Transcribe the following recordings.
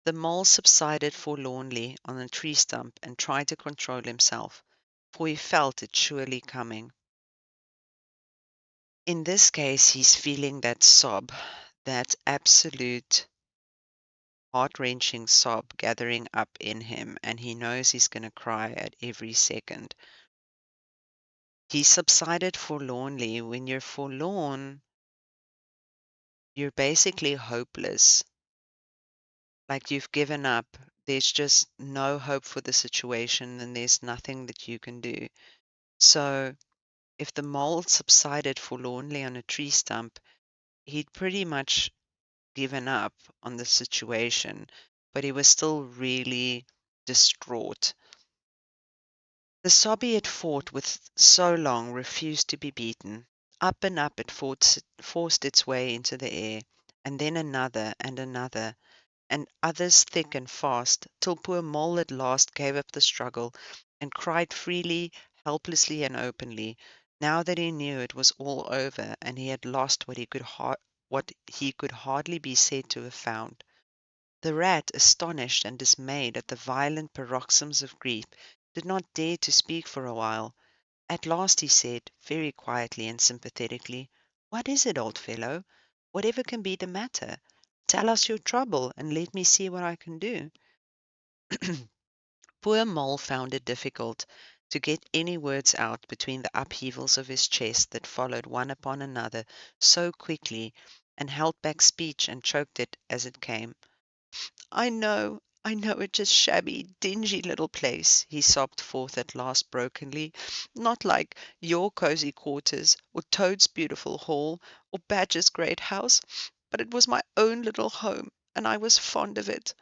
The mole subsided forlornly on a tree stump and tried to control himself, for he felt it surely coming. In this case, he's feeling that sob, that absolute heart-wrenching sob gathering up in him, and he knows he's going to cry at every second. He subsided forlornly. When you're forlorn, you're basically hopeless. Like you've given up. There's just no hope for the situation, and there's nothing that you can do. So, if the mole subsided forlornly on a tree stump, he'd pretty much given up on the situation, but he was still really distraught. The sob he had fought with so long refused to be beaten. Up and up it forced its way into the air, and then another and another, and others thick and fast, till poor Mole at last gave up the struggle, and cried freely, helplessly, and openly, now that he knew it was all over, and he had lost what he could hardly be said to have found. The rat, astonished and dismayed at the violent paroxysms of grief, did not dare to speak for a while. At last he said, very quietly and sympathetically, "What is it, old fellow? Whatever can be the matter? Tell us your trouble, and let me see what I can do." Poor Mole found it difficult to get any words out between the upheavals of his chest that followed one upon another so quickly, and held back speech and choked it as it came. I know it's a shabby, dingy little place," he sobbed forth at last brokenly, "not like your cosy quarters, or Toad's beautiful hall, or Badger's great house, but it was my own little home, and I was fond of it.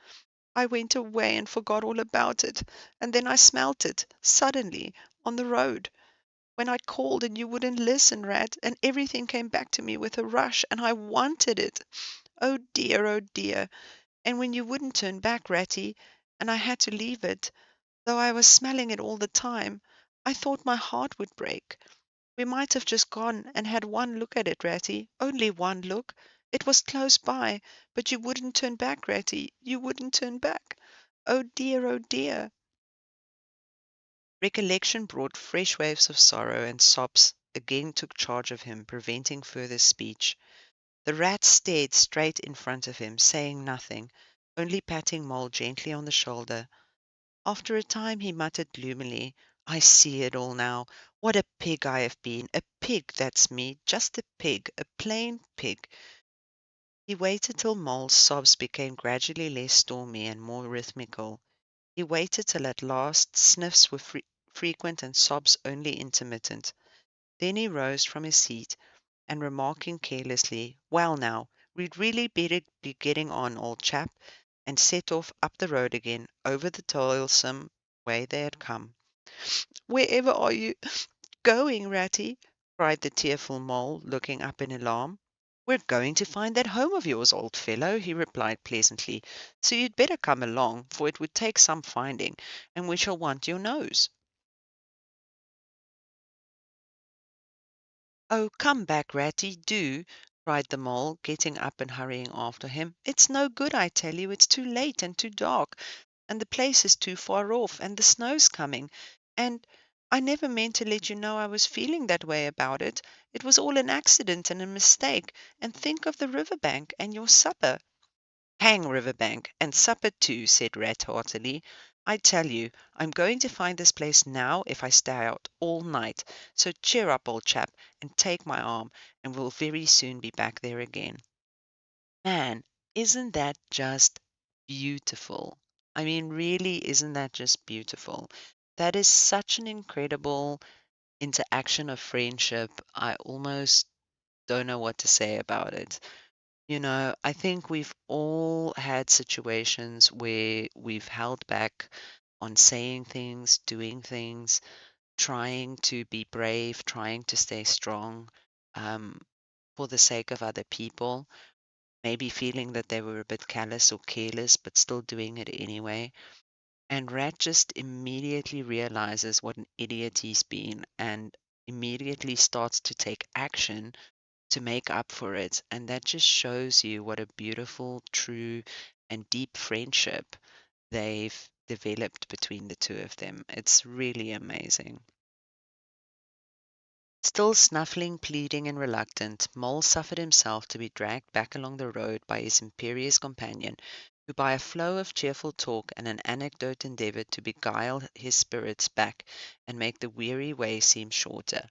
I went away and forgot all about it, and then I smelt it, suddenly, on the road, when I called and you wouldn't listen, Rat, and everything came back to me with a rush, and I wanted it. Oh dear, oh dear! And when you wouldn't turn back, Ratty, and I had to leave it, though I was smelling it all the time, I thought my heart would break. We might have just gone and had one look at it, Ratty, only one look. It was close by, but you wouldn't turn back, Ratty, you wouldn't turn back. Oh dear, oh dear!" Recollection brought fresh waves of sorrow, and sobs again took charge of him, preventing further speech. The rat stared straight in front of him, saying nothing, only patting Mole gently on the shoulder. After a time he muttered gloomily, "I see it all now. What a pig I have been! A pig, that's me, just a pig, a plain pig." He waited till Mole's sobs became gradually less stormy and more rhythmical. He waited till at last sniffs were frequent and sobs only intermittent. Then he rose from his seat, and remarking carelessly, "Well now, we'd really better be getting on, old chap," and set off up the road again, over the toilsome way they had come. "Wherever are you going, Ratty?" cried the tearful Mole, looking up in alarm. "We're going to find that home of yours, old fellow," he replied pleasantly, "so you'd better come along, for it would take some finding, and we shall want your nose." "Oh, come back, Ratty, do!" cried the Mole, getting up and hurrying after him. "It's no good, I tell you. It's too late and too dark, and the place is too far off, and the snow's coming, and I never meant to let you know I was feeling that way about it. It was all an accident and a mistake, and think of the river bank and your supper." "Hang Riverbank, and supper too," said Rat heartily. "I tell you, I'm going to find this place now if I stay out all night. So cheer up, old chap, and take my arm, and we'll very soon be back there again." Man, isn't that just beautiful? I mean, really, isn't that just beautiful? That is such an incredible interaction of friendship. I almost don't know what to say about it. I think we've all had situations where we've held back on saying things, doing things, trying to be brave, trying to stay strong, um, for the sake of other people, maybe feeling that they were a bit callous or careless, but still doing it anyway. And Rat just immediately realizes what an idiot he's been and immediately starts to take action to make up for it. And that just shows you what a beautiful, true, and deep friendship they've developed between the two of them. It's really amazing. Still snuffling, pleading, and reluctant, Mole suffered himself to be dragged back along the road by his imperious companion, who by a flow of cheerful talk and an anecdote endeavoured to beguile his spirits back and make the weary way seem shorter.